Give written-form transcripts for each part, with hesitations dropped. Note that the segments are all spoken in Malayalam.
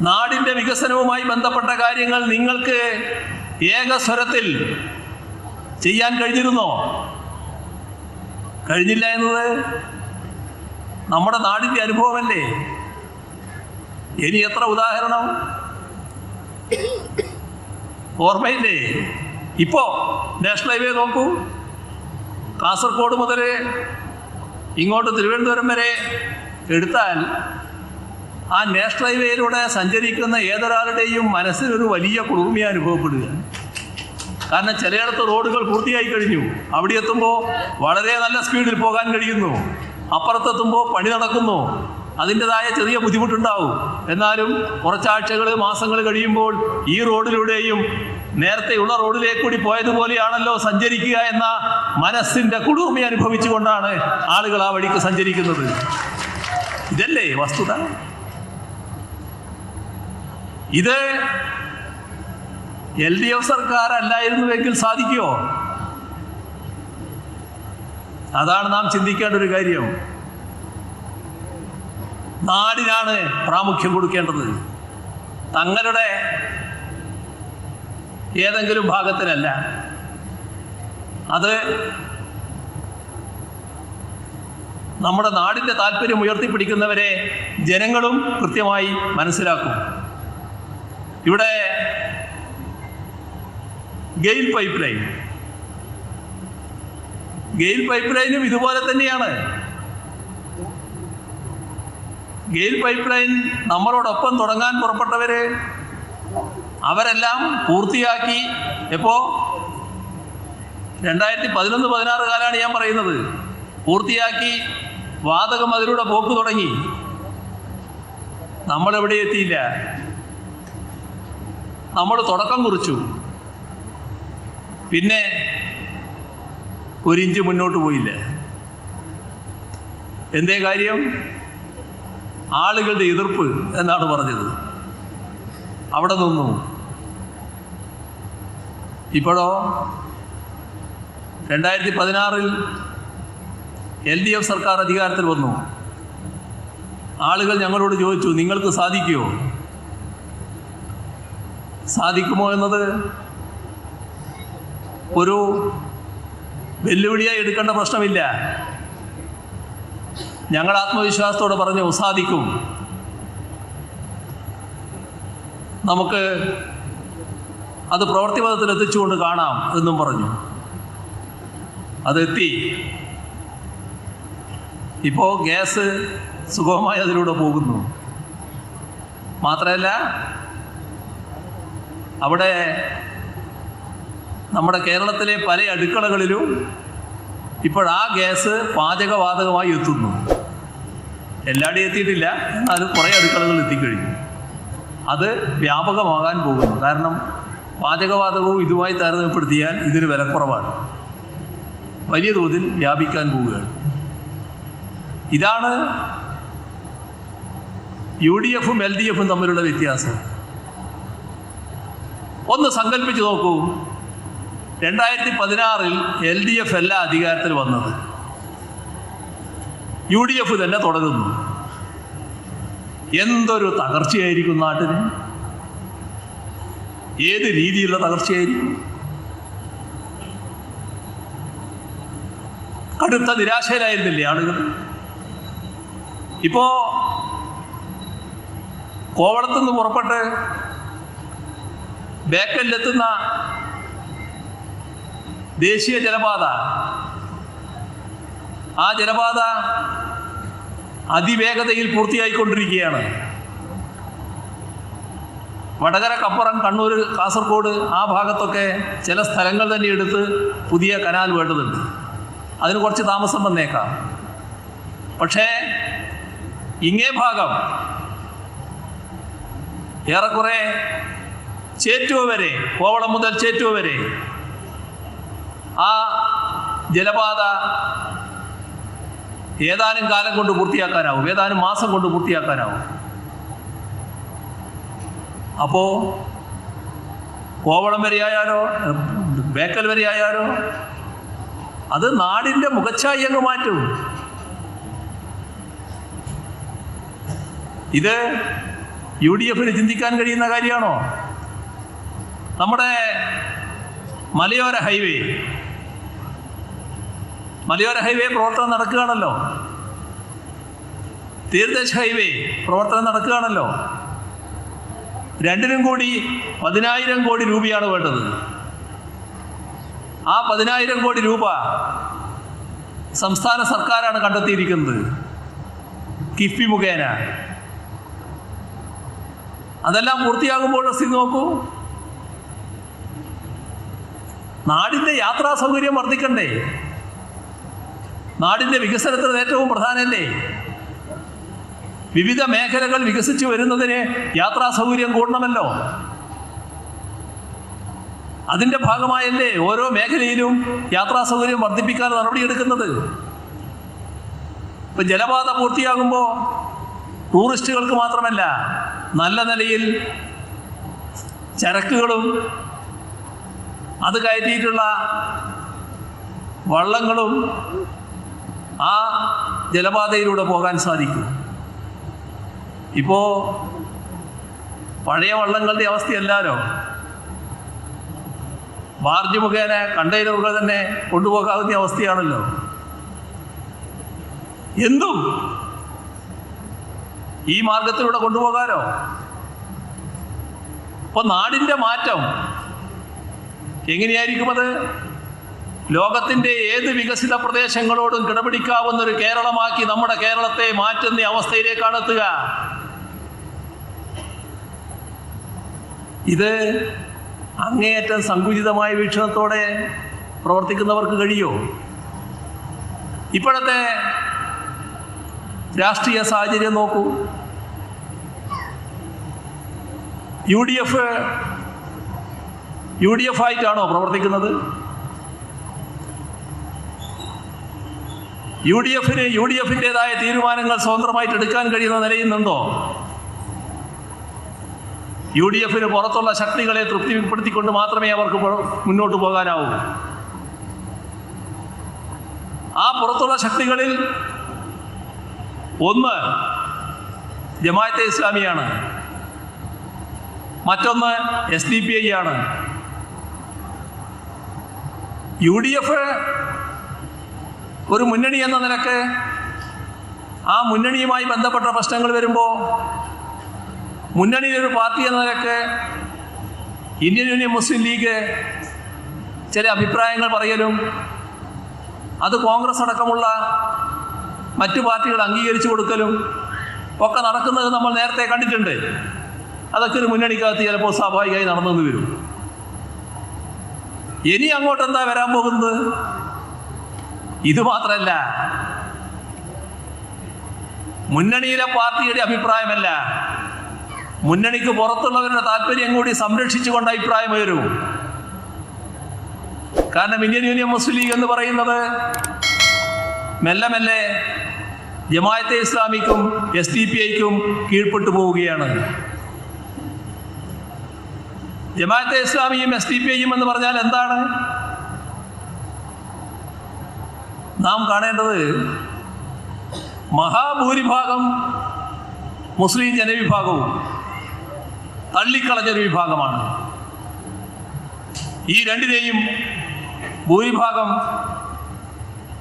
നാടിൻ്റെ വികസനവുമായി ബന്ധപ്പെട്ട കാര്യങ്ങൾ നിങ്ങൾക്ക് ഏകസ്വരത്തിൽ ചെയ്യാൻ കഴിഞ്ഞിരുന്നോ? കഴിഞ്ഞില്ല എന്നത് നമ്മുടെ നാടിൻ്റെ അനുഭവമല്ലേ. ഇനി എത്ര ഉദാഹരണം ഓർമ്മയില്ലേ? ഇപ്പോൾ നാഷണൽ ഹൈവേ നോക്കൂ, കാസർഗോഡ് മുതൽ ഇങ്ങോട്ട് തിരുവനന്തപുരം വരെ എടുത്താൽ ആ നാഷണൽ ഹൈവേയിലൂടെ സഞ്ചരിക്കുന്ന ഏതൊരാളുടെയും മനസ്സിനൊരു വലിയ കുളിർമ അനുഭവപ്പെടുക. കാരണം ചിലയിടത്ത് റോഡുകൾ പൂർത്തിയായി കഴിഞ്ഞു, അവിടെ എത്തുമ്പോൾ വളരെ നല്ല സ്പീഡിൽ പോകാൻ കഴിയുന്നു, അപ്പുറത്തെത്തുമ്പോൾ പണി നടക്കുന്നു, അതിൻ്റെതായ ചെറിയ ബുദ്ധിമുട്ടുണ്ടാവും. എന്നാലും കുറച്ചാഴ്ചകൾ മാസങ്ങൾ കഴിയുമ്പോൾ ഈ റോഡിലൂടെയും നേരത്തെയുള്ള റോഡിലേക്ക് കൂടി പോയതുപോലെയാണല്ലോ സഞ്ചരിക്കുക എന്ന മനസ്സിൻ്റെ കുളിർമ അനുഭവിച്ചുകൊണ്ടാണ് ആളുകൾ ആ വഴിക്ക് സഞ്ചരിക്കുന്നത്. ഇതല്ലേ വസ്തുത? ഇത് LDF സർക്കാരല്ലായിരുന്നുവെങ്കിൽ സാധിക്കുമോ? അതാണ് നാം ചിന്തിക്കേണ്ട ഒരു കാര്യം. നാടിനാണ് പ്രാമുഖ്യം കൊടുക്കേണ്ടത്, തങ്ങളുടെ ഏതെങ്കിലും ഭാഗത്തിനല്ല. അത് നമ്മുടെ നാടിൻ്റെ താല്പര്യം ഉയർത്തിപ്പിടിക്കുന്നവരെ ജനങ്ങളും കൃത്യമായി മനസ്സിലാക്കും. ഇവിടെ ഗെയിൽ പൈപ്പ് ലൈനും ഇതുപോലെ തന്നെയാണ്. ഗെയിൽ പൈപ്പ് ലൈൻ നമ്മളോടൊപ്പം തുടങ്ങാൻ പുറപ്പെട്ടവര് അവരെല്ലാം പൂർത്തിയാക്കി. എപ്പോൾ? 2011-16 കാലമാണ് ഞാൻ പറയുന്നത്. പൂർത്തിയാക്കി വാതകം അതിലൂടെ പോക്ക് തുടങ്ങി. നമ്മളെവിടെ എത്തിയില്ല. നമ്മൾ തുടക്കം കുറിച്ചു, പിന്നെ ഒരിഞ്ച് മുന്നോട്ട് പോയില്ല. എന്തേ കാര്യം? ആളുകളുടെ എതിർപ്പ് എന്നാണ് പറഞ്ഞത്. അവിടെ നിന്നു. ഇപ്പോഴോ 2016 LDF സർക്കാർ അധികാരത്തിൽ വന്നു. ആളുകൾ ഞങ്ങളോട് ചോദിച്ചു, നിങ്ങൾക്ക് സാധിക്കുമോ? സാധിക്കുമോ എന്നത് ഒരു വെല്ലുവിളിയായി എടുക്കേണ്ട പ്രശ്നമില്ല. ഞങ്ങൾ ആത്മവിശ്വാസത്തോടെ പറഞ്ഞു, സാധിക്കും, നമുക്ക് അത് പ്രവൃത്തിപഥത്തിൽ എത്തിച്ചുകൊണ്ട് കാണാം എന്നും പറഞ്ഞു. അതെത്തി. ഇപ്പോൾ ഗ്യാസ് സുഗമമായി അതിലൂടെ പോകുന്നു. മാത്രമല്ല, അവിടെ നമ്മുടെ കേരളത്തിലെ പല അടുക്കളകളിലും ഇപ്പോൾ ആ ഗ്യാസ് പാചകവാതകമായി എത്തുന്നു. എല്ലായിടെയും എത്തിയിട്ടില്ല, എന്നാലും കുറേ അടുക്കളകൾ എത്തിക്കഴിഞ്ഞു. അത് വ്യാപകമാകാൻ പോകുന്നു. കാരണം പാചകവാതകവും ഇതുമായി താരതമ്യപ്പെടുത്തിയാൽ ഇതിന് വിലക്കുറവാണ്. വലിയ തോതിൽ വ്യാപിക്കാൻ പോവുകയാണ്. ഇതാണ് UDFും LDFും തമ്മിലുള്ള വ്യത്യാസം. ഒന്ന് സങ്കല്പിച്ച് നോക്കൂ, 2016 LDF അല്ല അധികാരത്തിൽ വന്നത്, UDF തന്നെ തുടരുന്നു. എന്തൊരു തകർച്ചയായിരിക്കും നാട്ടിന്! ഏത് രീതിയിലുള്ള തകർച്ചയായിരിക്കും! കടുത്ത നിരാശയിലായിരുന്നില്ലേ ആളുകൾ? ഇപ്പോൾ കോവളത്തുനിന്ന് പുറപ്പെട്ട് ബേക്കലിലെത്തുന്ന ദേശീയ ജലപാത, ആ ജലപാത അതിവേഗതയിൽ പൂർത്തിയായിക്കൊണ്ടിരിക്കുകയാണ്. വടകരക്കപ്പുറം, കണ്ണൂർ, കാസർഗോഡ് ആ ഭാഗത്തൊക്കെ ചില സ്ഥലങ്ങൾ തന്നെ എടുത്ത് പുതിയ കനാൽ വേണ്ടതുണ്ട്. അതിന് കുറച്ച് താമസം വന്നേക്കാം. പക്ഷേ ഇങ്ങേ ഭാഗം ഏറെക്കുറെ ചേറ്റുവ വരെ, കോവളം മുതൽ ചേറ്റുവ വരെ ആ ജലപാത ഏതാനും കാലം കൊണ്ട് പൂർത്തിയാക്കാനാവും, ഏതാനും മാസം കൊണ്ട് പൂർത്തിയാക്കാനാവും. അപ്പോൾ കോവളം വരെയായാലോ ബേക്കൽ വരെയായാലോ അത് നാടിൻ്റെ മുഖച്ഛായ അങ്ങ് മാറ്റും. ഇത് UDF-ന് ചിന്തിക്കാൻ കഴിയുന്ന കാര്യമാണോ? നമ്മുടെ മലയോര ഹൈവേ പ്രവർത്തനം നടക്കുകയാണല്ലോ. തീരദേശ ഹൈവേ പ്രവർത്തനം നടക്കുകയാണല്ലോ. രണ്ടിനും കൂടി 10,000 കോടി രൂപയാണ് വേണ്ടത്. ആ 10,000 കോടി രൂപ സംസ്ഥാന സർക്കാരാണ് കണ്ടെത്തിയിരിക്കുന്നത് കിഫ്ബി മുഖേന. അതെല്ലാം പൂർത്തിയാകുമ്പോൾ സ്ഥിതി നോക്കൂ. നാടിൻ്റെ യാത്രാ സൗകര്യം വർദ്ധിക്കണ്ടേ? നാടിൻ്റെ വികസനത്തിന് ഏറ്റവും പ്രധാനമല്ലേ? വിവിധ മേഖലകൾ വികസിച്ചു വരുന്നതിന് യാത്രാ സൗകര്യം കൂടണമല്ലോ. അതിൻ്റെ ഭാഗമായല്ലേ ഓരോ മേഖലയിലും യാത്രാ സൗകര്യം വർദ്ധിപ്പിക്കാൻ നടപടിയെടുക്കുന്നത്. ഇപ്പം ജലപാത പൂർത്തിയാകുമ്പോൾ ടൂറിസ്റ്റുകൾക്ക് മാത്രമല്ല, നല്ല നിലയിൽ ചരക്കുകളും അത് കയറ്റിയിട്ടുള്ള വള്ളങ്ങളും ആ ജലപാതയിലൂടെ പോകാൻ സാധിക്കും. ഇപ്പോൾ പഴയ വള്ളങ്ങളുടെ അവസ്ഥയല്ലാലോ. ബാർജ് മുഖേന കണ്ടെയ്നറുകൾ തന്നെ കൊണ്ടുപോകാവുന്ന അവസ്ഥയാണല്ലോ. എന്തും ഈ മാർഗത്തിലൂടെ കൊണ്ടുപോകാലോ. അപ്പൊ നാടിൻ്റെ മാറ്റം എങ്ങനെയായിരിക്കും? അത് ലോകത്തിൻ്റെ ഏത് വികസിത പ്രദേശങ്ങളോടും കിടപിടിക്കാവുന്ന ഒരു കേരളമാക്കി നമ്മുടെ കേരളത്തെ മാറ്റുന്ന അവസ്ഥയിലേക്കാണ് എത്തുക. ഇത് അങ്ങേയറ്റം സങ്കുചിതമായ വീക്ഷണത്തോടെ പ്രവർത്തിക്കുന്നവർക്ക് കഴിയോ? ഇപ്പോഴത്തെ രാഷ്ട്രീയ സാഹചര്യം നോക്കൂ. UDF ആയിട്ടാണോ പ്രവർത്തിക്കുന്നത്? UDF-ൻ്റെതായ തീരുമാനങ്ങൾ സ്വതന്ത്രമായിട്ട് എടുക്കാൻ കഴിയുന്ന നിലയുന്നുണ്ടോ? UDF-ന് പുറത്തുള്ള ശക്തികളെ തൃപ്തിപ്പെടുത്തിക്കൊണ്ട് മാത്രമേ അവർക്ക് മുന്നോട്ട് പോകാനാവൂ. ആ പുറത്തുള്ള ശക്തികളിൽ ഒന്ന് ജമാഅത്തെ ഇസ്ലാമിയാണ്, മറ്റൊന്ന് SDPI ആണ്. UDF ഒരു മുന്നണി എന്ന നിലക്ക് ആ മുന്നണിയുമായി ബന്ധപ്പെട്ട പ്രശ്നങ്ങൾ വരുമ്പോൾ മുന്നണിയിലൊരു പാർട്ടി എന്ന നിലക്ക് ഇന്ത്യൻ യൂണിയൻ മുസ്ലിം ലീഗ് ചില അഭിപ്രായങ്ങൾ പറയലും അത് കോൺഗ്രസ് അടക്കമുള്ള മറ്റു പാർട്ടികൾ അംഗീകരിച്ചു കൊടുക്കലും ഒക്കെ നടക്കുന്നത് നമ്മൾ നേരത്തെ കണ്ടിട്ടുണ്ട്. അതൊക്കെ ഒരു മുന്നണിക്കകത്ത് ചിലപ്പോൾ സ്വാഭാവികമായി നടന്നു വരും. ഇനി അങ്ങോട്ട് എന്താ വരാൻ പോകുന്നത്? ഇത് മാത്രമല്ല, മുന്നണിയിലെ പാർട്ടിയുടെ അഭിപ്രായമല്ല, മുന്നണിക്ക് പുറത്തുള്ളവരുടെ താല്പര്യം കൂടി സംരക്ഷിച്ചുകൊണ്ട് അഭിപ്രായം വരും. കാരണം ഇന്ത്യൻ യൂണിയൻ മുസ്ലിം ലീഗ് എന്ന് പറയുന്നത് മെല്ലെ മെല്ലെ ജമാഅത്തെ ഇസ്ലാമിക്കും SDPI-ക്കും കീഴ്പ്പെട്ടു പോവുകയാണ്. ജമാഅത്തെ ഇസ്ലാമിയും SDPI-യും എന്ന് പറഞ്ഞാൽ എന്താണ്? നാം കാണേണ്ടത് മഹാഭൂരിഭാഗം മുസ്ലിം ജനവിഭാഗവും തള്ളിക്കളഞ്ഞൊരു വിഭാഗമാണ്. ഈ രണ്ടിനെയും ഭൂരിഭാഗം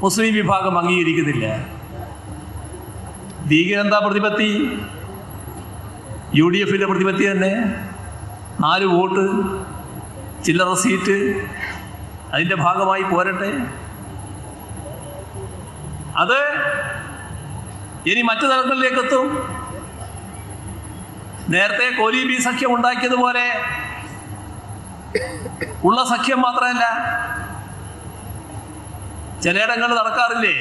മുസ്ലിം വിഭാഗം അംഗീകരിക്കുന്നില്ല. ലീഗിനെന്താ പ്രതിപത്തി? UDF-ൻ്റെ പ്രതിപത്തി തന്നെ 4 വോട്ട്, ചില്ലറ സീറ്റ്, അതിൻ്റെ ഭാഗമായി പോരട്ടെ. അത് ഇനി മറ്റു തലങ്ങളിലേക്കെത്തും. നേരത്തെ കോലീബി സഖ്യം ഉണ്ടാക്കിയതുപോലെ ഉള്ള സഖ്യം മാത്രമല്ല, ചിലയിടങ്ങളിൽ നടക്കാറില്ലേ?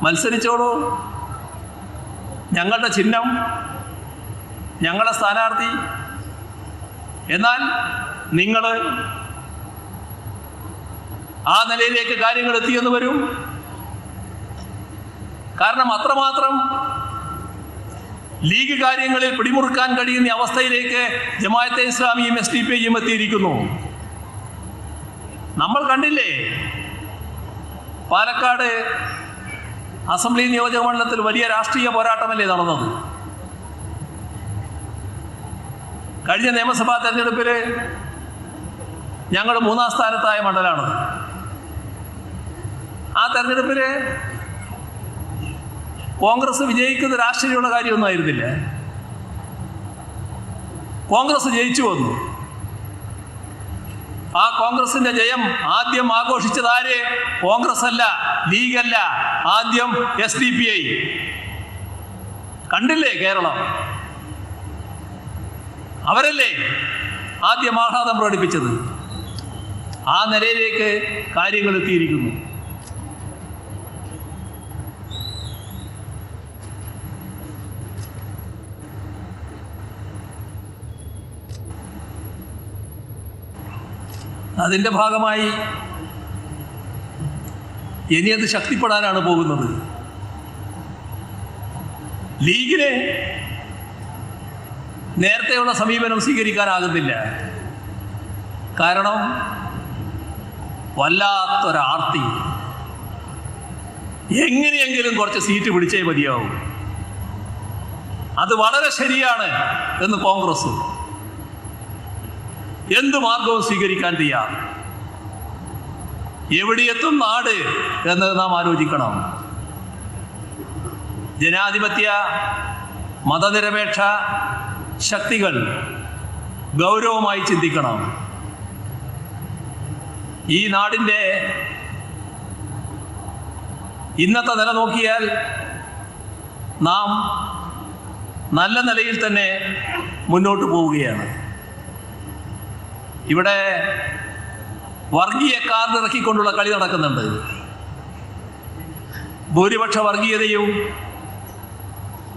മത്സരിച്ചോളൂ, ഞങ്ങളുടെ ചിഹ്നം, ഞങ്ങളുടെ സ്ഥാനാർത്ഥി, എന്നാൽ നിങ്ങൾ ആ നിലയിലേക്ക് കാര്യങ്ങൾ എത്തിയെന്ന് വരും. കാരണം അത്രമാത്രം ലീഗ് കാര്യങ്ങളിൽ പിടിമുറുക്കാൻ കഴിയുന്ന അവസ്ഥയിലേക്ക് ജമാഅത്തെ ഇസ്ലാമിയും SDPI-യും എത്തിയിരിക്കുന്നു. നമ്മൾ കണ്ടില്ലേ, പാലക്കാട് അസംബ്ലി നിയോജക മണ്ഡലത്തിൽ വലിയ രാഷ്ട്രീയ പോരാട്ടമല്ലേ നടന്നത്? കഴിഞ്ഞ നിയമസഭാ തെരഞ്ഞെടുപ്പിൽ ഞങ്ങൾ 3-ാം സ്ഥാനത്തായ മണ്ഡലമാണ്. ആ തെരഞ്ഞെടുപ്പിൽ കോൺഗ്രസ് വിജയിക്കുന്ന രാഷ്ട്രീയമുള്ള കാര്യമൊന്നും ആയിരുന്നില്ല. കോൺഗ്രസ് ജയിച്ചു വന്നു. ആ കോൺഗ്രസിന്റെ ജയം ആദ്യം ആഘോഷിച്ചതാര്? കോൺഗ്രസ് അല്ല, ലീഗല്ല, ആദ്യം SDPI. കണ്ടില്ലേ കേരളം? അവരല്ലേ ആദ്യം ആഹ്ലാദം പ്രകടിപ്പിച്ചത്. ആ നിലയിലേക്ക് കാര്യങ്ങൾ എത്തിയിരിക്കുന്നു. അതിൻ്റെ ഭാഗമായി ഇനി അത് ശക്തിപ്പെടാനാണ് പോകുന്നത്. ലീഗിന് നേരത്തെയുള്ള സമീപനം സ്വീകരിക്കാനാകുന്നില്ല. കാരണം വല്ലാത്തൊരാർത്തി, എങ്ങനെയെങ്കിലും കുറച്ച് സീറ്റ് പിടിച്ചേ മതിയാവും. അത് വളരെ ശരിയാണ് എന്ന് കോൺഗ്രസ് എന്ത് മാർഗവും സ്വീകരിക്കാൻ തയ്യാർ. എവിടെയെത്തും നാട് എന്ന് നാം ആലോചിക്കണം. ജനാധിപത്യ മതനിരപേക്ഷ ശക്തികൾ ഗൗരവമായി ചിന്തിക്കണം. ഈ നാടിൻ്റെ ഇന്നത്തെ നില നോക്കിയാൽ നാം നല്ല നിലയിൽ തന്നെ മുന്നോട്ട് പോവുകയാണ്. ഇവിടെ വർഗീയ കാർഡ് ഇറക്കിക്കൊണ്ടുള്ള കളി നടക്കുന്നുണ്ട്. ഭൂരിപക്ഷ വർഗീയതയും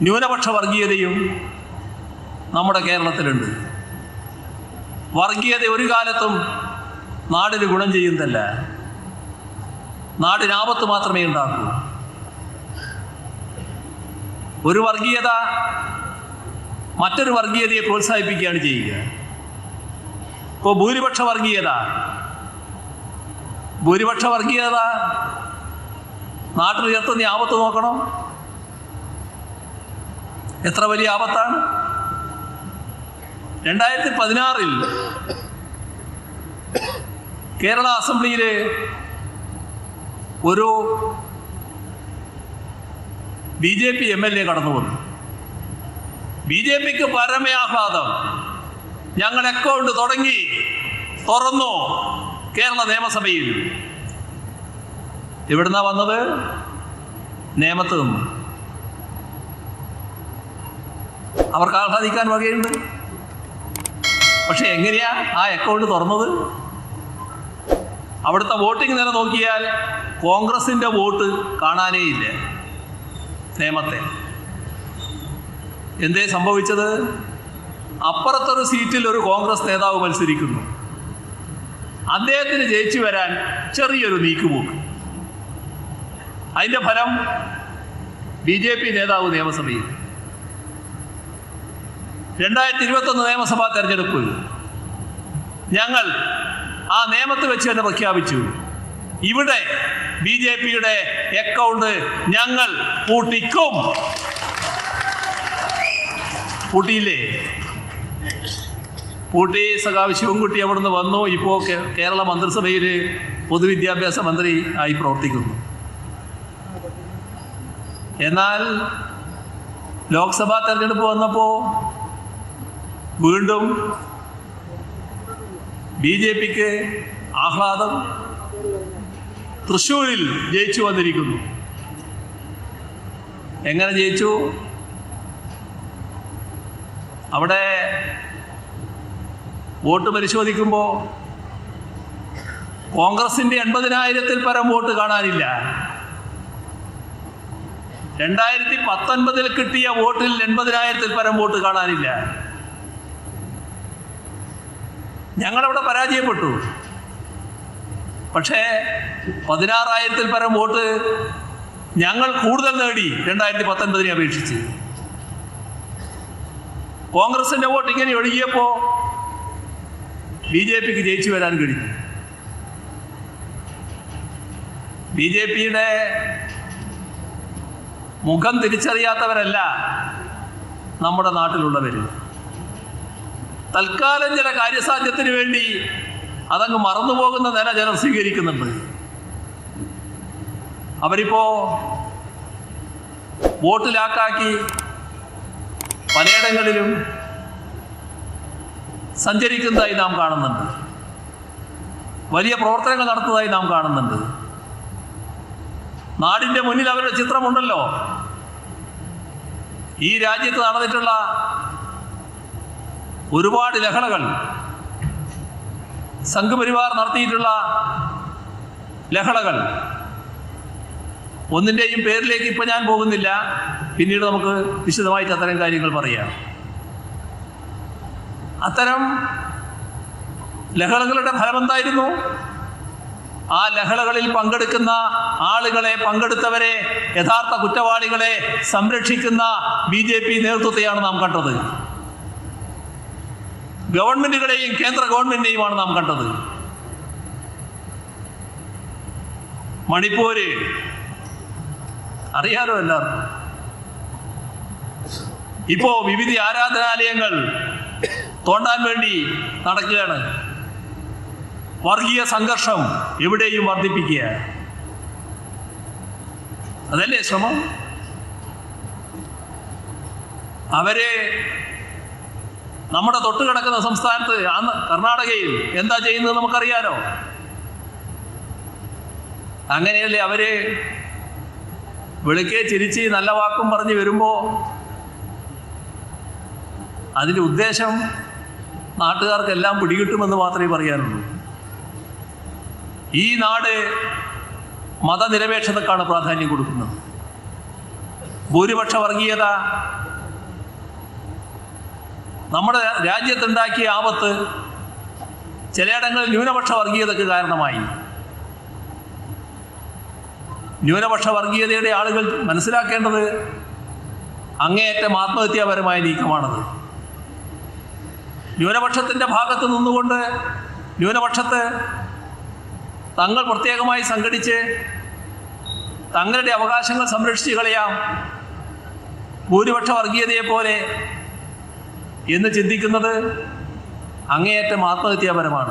ന്യൂനപക്ഷ വർഗീയതയും നമ്മുടെ കേരളത്തിലുണ്ട്. വർഗീയത ഒരു കാലത്തും നാടിന് ഗുണം ചെയ്യുന്നതല്ല, നാടിന് ആപത്ത് മാത്രമേ ഉണ്ടാക്കൂ. ഒരു വർഗീയത മറ്റൊരു വർഗീയതയെ പ്രോത്സാഹിപ്പിക്കുകയാണ് ചെയ്യുക. ഇപ്പോൾ ഭൂരിപക്ഷ വർഗീയത നാട്ടിലുയർത്തുന്ന ആപത്ത് നോക്കണം. എത്ര വലിയ ആപത്താണ്. 2016 കേരള അസംബ്ലിയിൽ ഒരു BJP MLA കടന്നു വന്നു. BJPക്ക് പരമയാഹ്ലാദം. ഞങ്ങൾ അക്കൗണ്ട് തുറന്നു കേരള നിയമസഭയിൽ. എവിടുന്നാ വന്നത്? നേമത്ത് നിന്ന്. അവർക്ക് ആഹ്ലാദിക്കാൻ വകയുണ്ട്. പക്ഷെ എങ്ങനെയാ ആ അക്കൗണ്ട് തുറന്നത്? അവിടുത്തെ വോട്ടിംഗ് നില നോക്കിയാൽ കോൺഗ്രസിൻ്റെ വോട്ട് കാണാനേ ഇല്ല നേമത്തെ. എന്തേ സംഭവിച്ചത്? അപ്പുറത്തൊരു സീറ്റിൽ ഒരു കോൺഗ്രസ് നേതാവ് മത്സരിക്കുന്നു. അദ്ദേഹത്തിന് ജയിച്ചു വരാൻ ചെറിയൊരു നീക്കുപോക്ക്. അതിൻ്റെ ഫലം BJP നേതാവ് നിയമസഭയിൽ. 2021 നിയമസഭാ തെരഞ്ഞെടുപ്പ് ഞങ്ങൾ ആ നിയമത്ത് വെച്ച് തന്നെ പ്രഖ്യാപിച്ചു, ഇവിടെ BJPയുടെ അക്കൗണ്ട് ഞങ്ങൾ പൂട്ടിക്കും. പൂട്ടിയില്ലേ? പൂട്ടി. സഖാവ് ശിവൻകുട്ടി അവിടുന്ന് വന്നു. ഇപ്പോൾ കേരള മന്ത്രിസഭയിൽ പൊതുവിദ്യാഭ്യാസ മന്ത്രി ആയി പ്രവർത്തിക്കുന്നു. എന്നാൽ ലോക്സഭാ തെരഞ്ഞെടുപ്പ് വന്നപ്പോൾ വീണ്ടും BJPക്ക് ആഹ്ലാദം. തൃശ്ശൂരിൽ ജയിച്ചു വന്നിരിക്കുന്നു. എങ്ങനെ ജയിച്ചു? അവിടെ വോട്ട് പരിശോധിക്കുമ്പോൾ കോൺഗ്രസിൻ്റെ 80,000-ൽ പരം വോട്ട് കാണാനില്ല. 2019 കിട്ടിയ വോട്ടിൽ 80,000-ൽ പരം വോട്ട് കാണാനില്ല. ഞങ്ങളവിടെ പരാജയപ്പെട്ടു. പക്ഷേ 16,000-ൽ പരം വോട്ട് ഞങ്ങൾ കൂടുതൽ നേടി 2019 അപേക്ഷിച്ച്. കോൺഗ്രസിൻ്റെ വോട്ട് ഇങ്ങനെ ഒഴുകിയപ്പോൾ BJPക്ക് ജയിച്ചു വരാൻ കഴിഞ്ഞു. BJPയുടെ മുഖം തിരിച്ചറിയാത്തവരല്ല നമ്മുടെ നാട്ടിലുള്ളവർ. തൽക്കാലം ചില കാര്യസാധ്യത്തിന് വേണ്ടി അതങ്ങ് മറന്നുപോകുന്ന നില ചിലർ സ്വീകരിക്കുന്നുണ്ട്. അവരിപ്പോ വോട്ട് ലാക്കാക്കി പലയിടങ്ങളിലും സഞ്ചരിക്കുന്നതായി നാം കാണുന്നുണ്ട്. വലിയ പ്രവർത്തനങ്ങൾ നടത്തുന്നതായി നാം കാണുന്നുണ്ട്. നാടിൻ്റെ മുന്നിൽ അവരുടെ ചിത്രമുണ്ടല്ലോ. ഈ രാജ്യത്ത് നടന്നിട്ടുള്ള ഒരുപാട് ലഹളകൾ, സംഘപരിവാർ നടത്തിയിട്ടുള്ള ലഹളകൾ, ഒന്നിൻ്റെയും പേരിലേക്ക് ഇപ്പം ഞാൻ പോകുന്നില്ല. പിന്നീട് നമുക്ക് വിശദമായിട്ട് അത്തരം കാര്യങ്ങൾ പറയാം. അത്തരം ലഹളകളുടെ ഫലമെന്തായിരുന്നു? ആ ലഹളകളിൽ പങ്കെടുക്കുന്ന ആളുകളെ, പങ്കെടുത്തവരെ, യഥാർത്ഥ കുറ്റവാളികളെ സംരക്ഷിക്കുന്ന BJP നേതൃത്വത്തെയാണ് നാം കണ്ടത്. ഗവൺമെന്റുകളെയും കേന്ദ്ര ഗവൺമെന്റിനെയുമാണ് നാം കണ്ടത്. മണിപ്പൂര് അറിയാലോ എല്ലാവർക്കും. ഇപ്പോ വിവിധ ആരാധനാലയങ്ങൾ തോണ്ടാൻ വേണ്ടി നടക്കുകയാണ്. വർഗീയ സംഘർഷം എവിടെയും വർദ്ധിപ്പിക്കുക. അതല്ലേ ശ്രമം? അവരെ നമ്മുടെ തൊട്ട് കിടക്കുന്ന സംസ്ഥാനത്ത്, കർണാടകയിൽ എന്താ ചെയ്യുന്നത് നമുക്കറിയാലോ. അങ്ങനെയല്ലേ അവര് വെളുക്കെ ചിരിച്ച് നല്ല വാക്കും പറഞ്ഞ് വരുമ്പോൾ അതിൻ്റെ ഉദ്ദേശം നാട്ടുകാർക്കെല്ലാം പിടികിട്ടുമെന്ന് മാത്രമേ പറയാനുള്ളൂ. ഈ നാട് മതനിരപേക്ഷതക്കാണ് പ്രാധാന്യം കൊടുക്കുന്നത്. ഭൂരിപക്ഷ വർഗീയത നമ്മുടെ രാജ്യത്തുണ്ടാക്കിയ ആപത്ത് ചിലയിടങ്ങളിൽ ന്യൂനപക്ഷ വർഗീയതയ്ക്ക് കാരണമായി. ന്യൂനപക്ഷ വർഗീയതയുടെ ആളുകൾ മനസ്സിലാക്കേണ്ടത് അങ്ങേയറ്റം ആത്മഹത്യാപരമായ നീക്കമാണത്. ന്യൂനപക്ഷത്തിൻ്റെ ഭാഗത്ത് നിന്നുകൊണ്ട് ന്യൂനപക്ഷത്ത് തങ്ങൾ പ്രത്യേകമായി സംഘടിച്ച് തങ്ങളുടെ അവകാശങ്ങൾ സംരക്ഷിച്ച് കളയാം, ഭൂരിപക്ഷ വർഗീയതയെ പോലെ എന്ന് ചിന്തിക്കുന്നത് അങ്ങേയറ്റം ആത്മഹത്യാപരമാണ്.